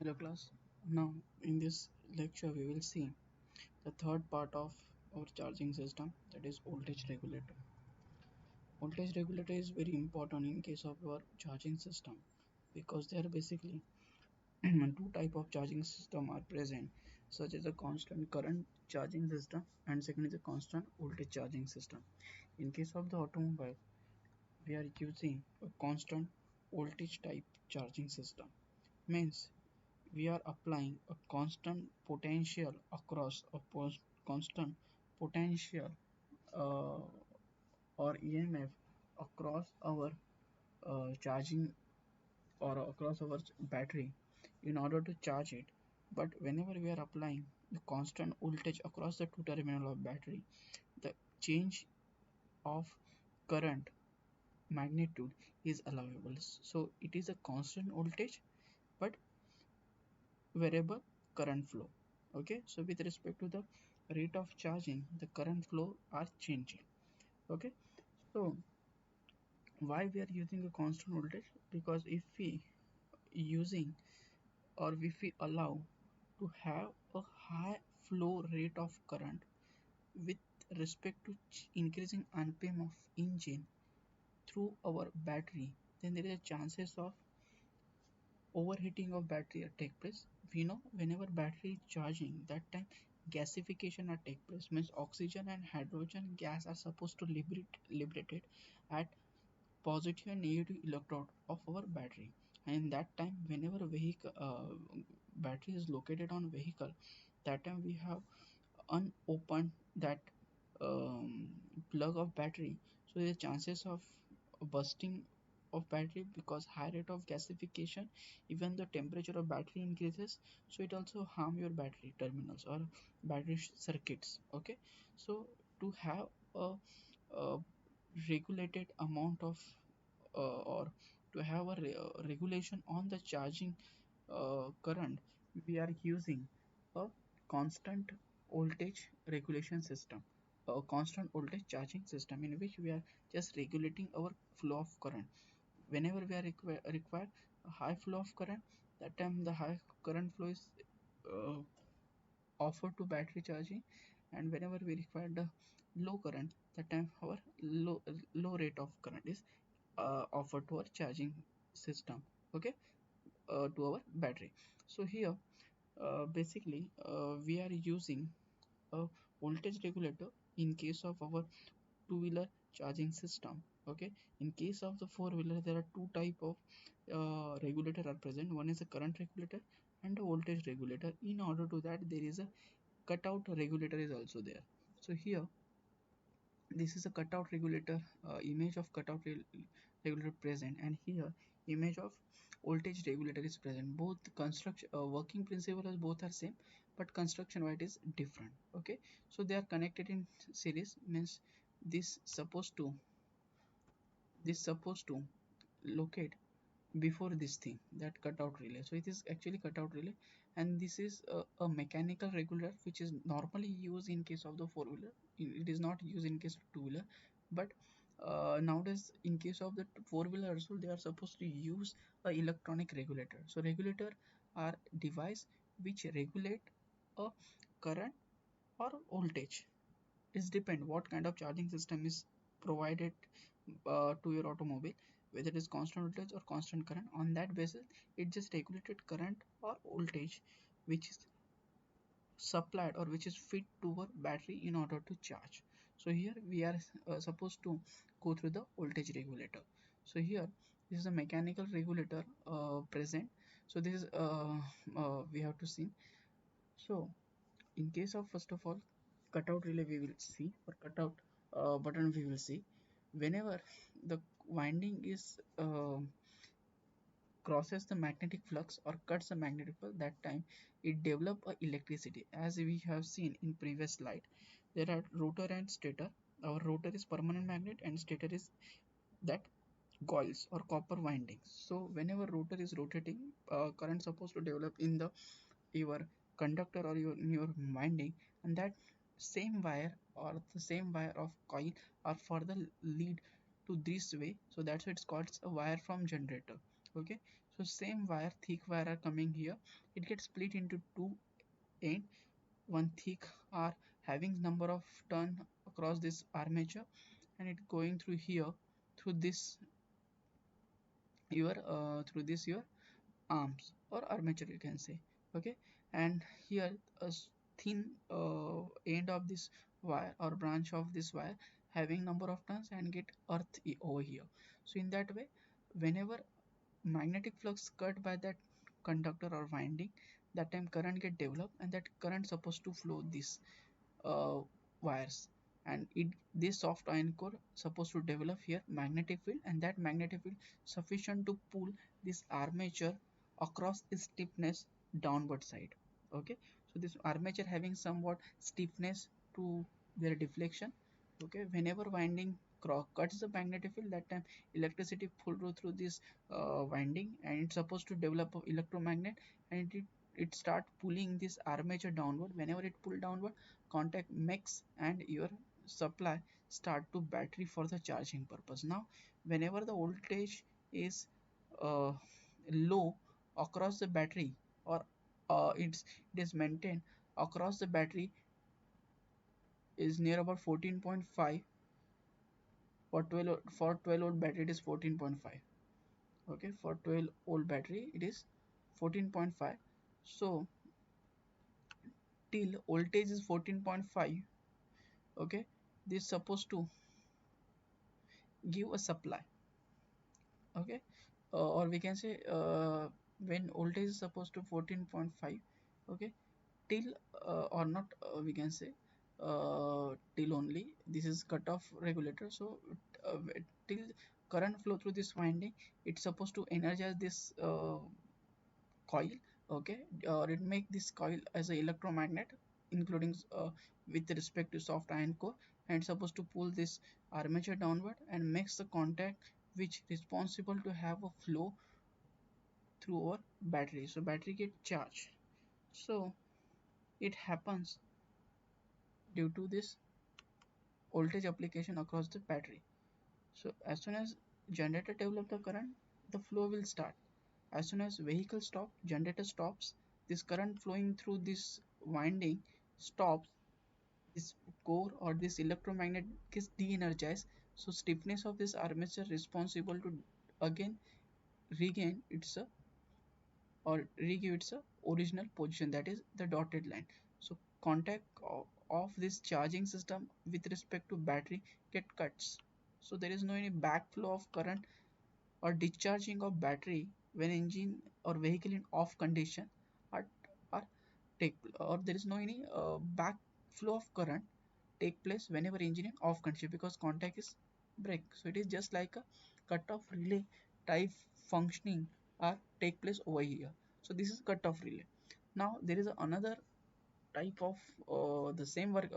Hello class. Now in this lecture we will see the third part of our charging system, that is voltage regulator. Voltage regulator is very important in case of our charging system because there are basically two type of charging system are present, such as a constant current charging system and second is a constant voltage charging system. In case of the automobile we are using a constant voltage type charging system, means we are applying a constant potential across a constant potential uh, or EMF across our charging or across our battery in order to charge it. But whenever we are applying the constant voltage across the two terminal of battery, the change of current magnitude is allowable. So it is a constant voltage but variable current flow. Okay, so with respect to the rate of charging, the current flow are changing. Okay, so why we are using a constant voltage? Because if we using or if we allow to have a high flow rate of current with respect to increasing rpm of engine through our battery, then there is a chances of overheating of battery take place. We know whenever battery is charging, that time gasification are take place, means oxygen and hydrogen gas are supposed to liberated at positive and negative electrode of our battery. And in that time, whenever vehicle battery is located on vehicle, that time we have unopened that um, plug of battery, so the chances of bursting of battery because high rate of gasification, even the temperature of battery increases, so it also harm your battery terminals or battery circuits. Okay, so to have a regulated amount of or to have a regulation on the charging current, we are using a constant voltage regulation system, a constant voltage charging system in which we are just regulating our flow of current. Whenever we are require a high flow of current, that time the high current flow is uh, offered to battery charging, and whenever we require the low current, that time our low rate of current is offered to our charging system. Okay, to our battery. So here basically we are using a voltage regulator in case of our two-wheeler charging system. Okay, in case of the four-wheeler there are two type of regulator are present. One is a current regulator and a voltage regulator. In order to that, there is a cutout regulator is also there. So here this is a cutout regulator, image of regulator present, and here image of voltage regulator is present. Both construction working principle as both are same, but construction wise is different. Okay, so they are connected in series, means this supposed to this supposed to locate before this thing, that cutout relay. So it is actually cutout relay, and this is a mechanical regulator which is normally used in case of the four-wheeler. It is not used in case of two-wheeler, but nowadays in case of the four-wheeler also they are supposed to use a electronic regulator. So regulator are device which regulate a current or voltage. It's depend what kind of charging system is provided to your automobile, whether it is constant voltage or constant current. On that basis it just regulated current or voltage which is supplied or which is fit to our battery in order to charge. So here we are supposed to go through the voltage regulator. So here this is a mechanical regulator present. So this is we have to see. So in case of first of all cutout relay, we will see, or cutout button we will see, whenever the winding is crosses the magnetic flux or cuts the magnetic flux, that time it develop a electricity. As we have seen in previous slide, there are rotor and stator. Our rotor is permanent magnet and stator is that coils or copper windings. So whenever rotor is rotating, current supposed to develop in the your conductor or your winding, and that same wire or the same wire of coil are further lead to this way. So that's why it's called a wire from generator. Okay, So same wire, thick wire are coming here. It gets split into two end. One thick are having number of turn across this armature, and it going through here, through this through this your arms or armature, you can say. Okay, and here a thin end of this wire or branch of this wire having number of turns and get earth over here. So in that way, whenever magnetic flux cut by that conductor or winding, that time current get developed, and that current supposed to flow this uh, wires, and this soft iron core supposed to develop here magnetic field, and that magnetic field sufficient to pull this armature across its stiffness downward side. Okay, so this armature having somewhat stiffness to their deflection. Okay, whenever winding cuts the magnetic field, that time electricity pull through this winding, and it's supposed to develop a electromagnet, and it start pulling this armature downward. Whenever it pull downward, contact makes and your supply start to battery for the charging purpose. Now whenever the voltage is uh, low across the battery, or it is maintained across the battery is near about 14.5. For 12 volt battery it is 14.5. Okay, for 12 volt battery it is 14.5. So till voltage is 14.5, okay, this supposed to give a supply. Okay, or we can say when voltage is supposed to 14.5. Okay, till or not, we can say till only this is cutoff regulator. So uh, till current flow through this winding, it's supposed to energize this coil. Okay, or it make this coil as a electromagnet, including with respect to soft iron core, and it's supposed to pull this armature downward and makes the contact which responsible to have a flow through our battery, so battery get charged. So it happens due to this voltage application across the battery. So as soon as generator develop the current, the flow will start. As soon as vehicle stop, generator stops, this current flowing through this winding stops, this core or this electromagnet gets de-energized. So stiffness of this armature responsible to again regain its or regive its original position, that is the dotted line. So contact of this charging system with respect to battery get cuts. So there is no any backflow of current or discharging of battery when engine or vehicle in off condition, or, or take, or there is no any backflow of current take place whenever engine in off condition, because contact is break. So it is just like a cut-off relay type functioning are take place over here. So this is cut-off relay. Now there is another type of the same work,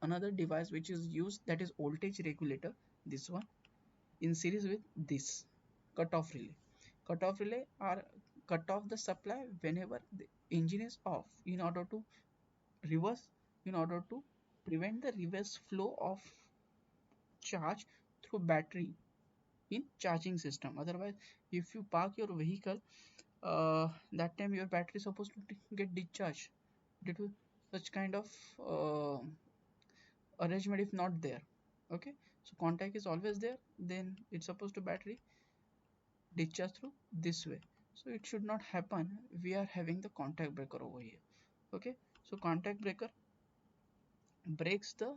another device which is used, that is voltage regulator. This one in series with this cut-off relay. Cut-off relay are cut off the supply whenever the engine is off, in order to reverse, in order to prevent the reverse flow of charge through battery in charging system. Otherwise, if you park your vehicle, that time your battery is supposed to get discharged due to such kind of uh, arrangement if not there. Okay, so contact is always there, then it's supposed to battery discharge through this way. So it should not happen. We are having the contact breaker over here. Okay, so contact breaker breaks the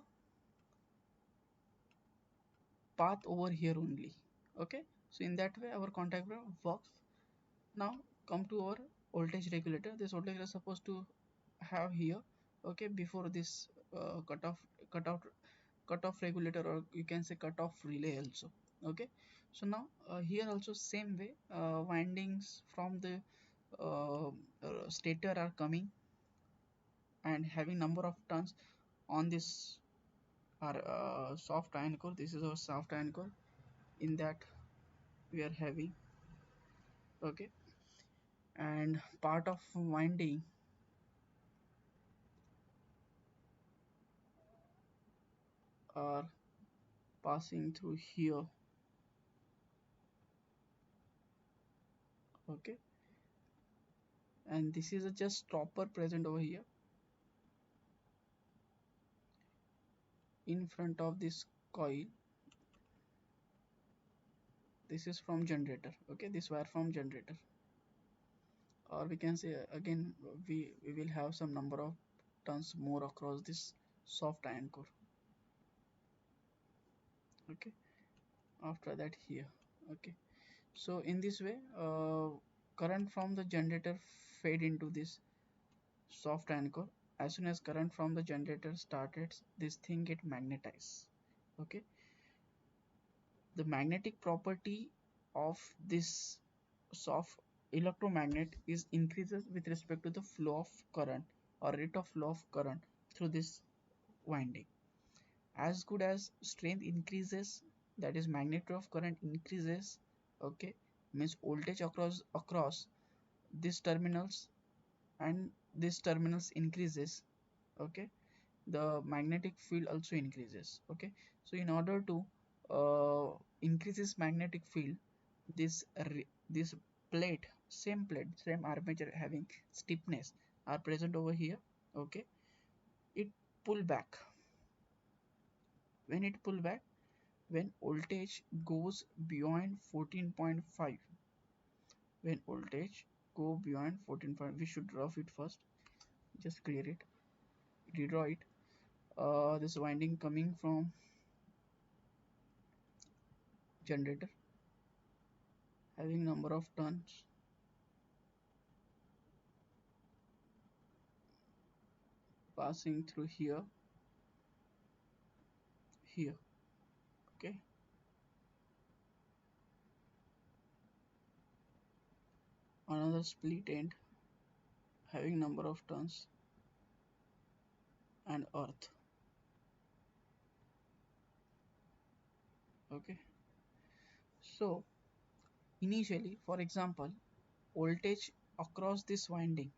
path over here only. Okay, so in that way our contact breaker works. Now come to our voltage regulator. This voltage regulator is supposed to have here, okay, before this cutoff cutoff regulator, or you can say cutoff relay also. Okay, so now here also same way, windings from the stator are coming and having number of turns on this are soft iron core. This is our soft iron core, in that we are having. Okay, and part of winding are passing through here. Okay, and this is a just stopper present over here in front of this coil. This is from generator, okay, this wire from generator, or we can say again we will have some number of turns more across this soft iron core. Okay, after that here. Okay, so in this way current from the generator fade into this soft iron core. As soon as current from the generator started, this thing get magnetized. Okay, the magnetic property of this soft electromagnet is increases with respect to the flow of current or rate of flow of current through this winding. As good as strength increases, that is magnitude of current increases, okay, means voltage across these terminals and these terminals increases, okay, the magnetic field also increases. Okay, so in order to increase this magnetic field, this plate, same armature having stiffness are present over here. Okay, it pull back. When it pull back, when voltage goes beyond 14.5, when voltage go beyond 14.5, we should draw it first, just clear it, redraw it. This winding coming from generator having number of turns passing through here, here. Okay, another split end having number of turns and earth. Okay, so initially, for example, voltage across this winding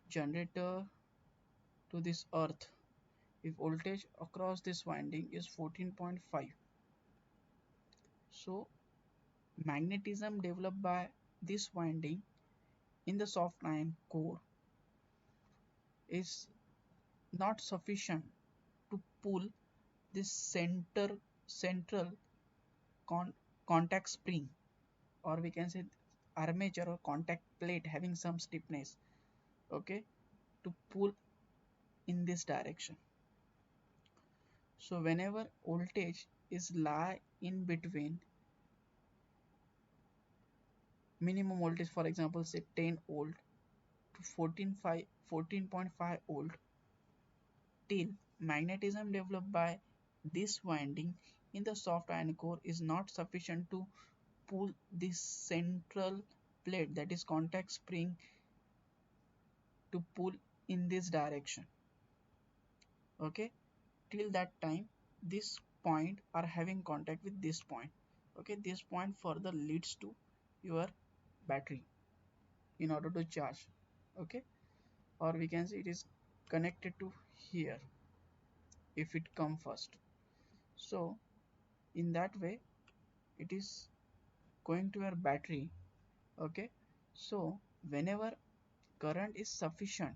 generator to this earth, if voltage across this winding is 14.5, so magnetism developed by this winding in the soft iron core is not sufficient to pull this central con contact spring, or we can say armature or contact plate having some stiffness, okay, to pull in this direction. So whenever voltage is lie in between minimum voltage, for example say 10 volt to 14.5 volt, till magnetism developed by this winding in the soft iron core is not sufficient to pull this central plate, that is contact spring, to pull in this direction. Okay, till that time this point are having contact with this point. Okay, this point further leads to your battery in order to charge. Okay, or we can say it is connected to here if it come first. So in that way it is going to your battery. Okay, so whenever current is sufficient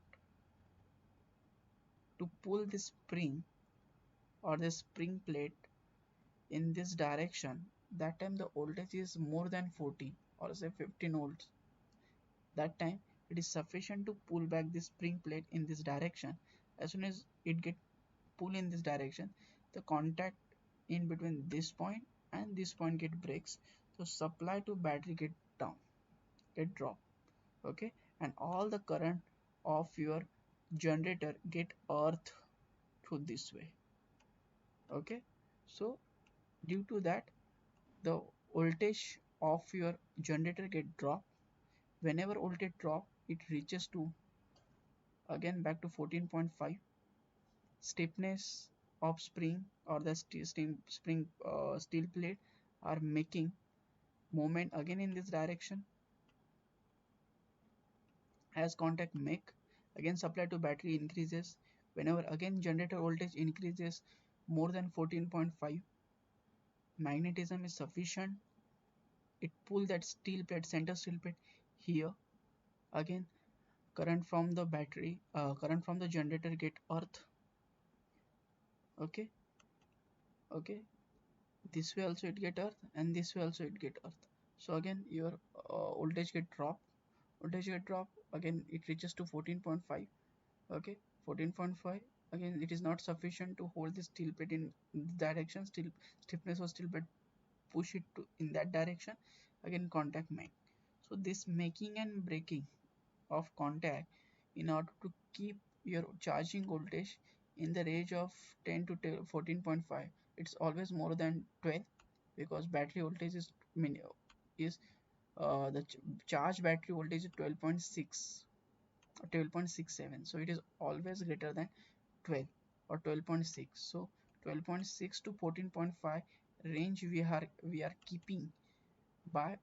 to pull the spring or the spring plate in this direction, that time the voltage is more than 40 or say 15 volts, that time it is sufficient to pull back the spring plate in this direction. As soon as it get pull in this direction, the contact in between this point and this point get breaks, so supply to battery get down, get drop. Okay, and all the current of your generator get earth through this way. Okay, so due to that the voltage of your generator get drop. Whenever voltage drop, it reaches to again back to 14.5. Stiffness of spring or the steel plate are making movement again in this direction. As contact make, again supply to battery increases. Whenever again generator voltage increases more than 14.5, magnetism is sufficient, it pull that steel plate, center steel plate here, Again, current from the battery, current from the generator get earth. Okay, okay, this way also it get earth, and this way also it get earth. So again your voltage get drop, again it reaches to 14.5. Okay, 14.5. Again it is not sufficient to hold the steel plate in direction, still stiffness of steel plate push it to in that direction. Again contact make. So this making and breaking of contact in order to keep your charging voltage in the range of 10 to 14.5, it's always more than 12, because battery voltage is the charge battery voltage is 12.6 or 12.67, so it is always greater than 12 or 12.6. So 12.6 to 14.5 range we are keeping by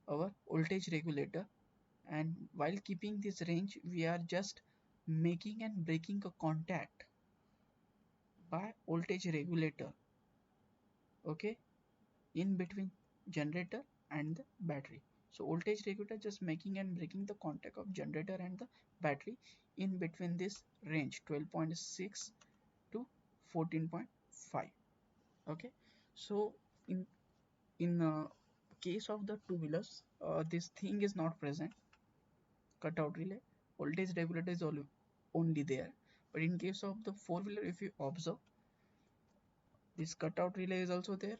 our voltage regulator, and while keeping this range we are just making and breaking a contact by voltage regulator. Okay, in between generator and the battery. So voltage regulator just making and breaking the contact of generator and the battery in between this range 12.6 to 14.5. Okay, so in case of the two wheelers, this thing is not present, cutout relay, voltage regulator is only there. But in case of the four wheeler, if you observe, this cutout relay is also there,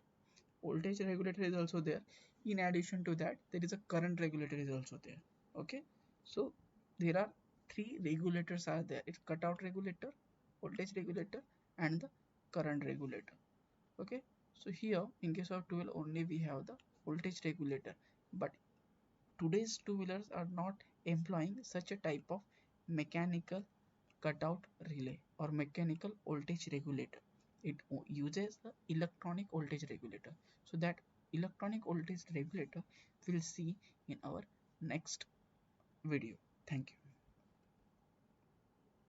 voltage regulator is also there. In addition to that, there is a current regulator is also there. Okay, so there are three regulators are there. It's cutout regulator, voltage regulator, and the current regulator. Okay, so here in case of two wheeler only we have the voltage regulator, but today's two wheelers are not employing such a type of mechanical cutout relay or mechanical voltage regulator. It uses the electronic voltage regulator. So that electronic voltage regulator we'll see in our next video. Thank you.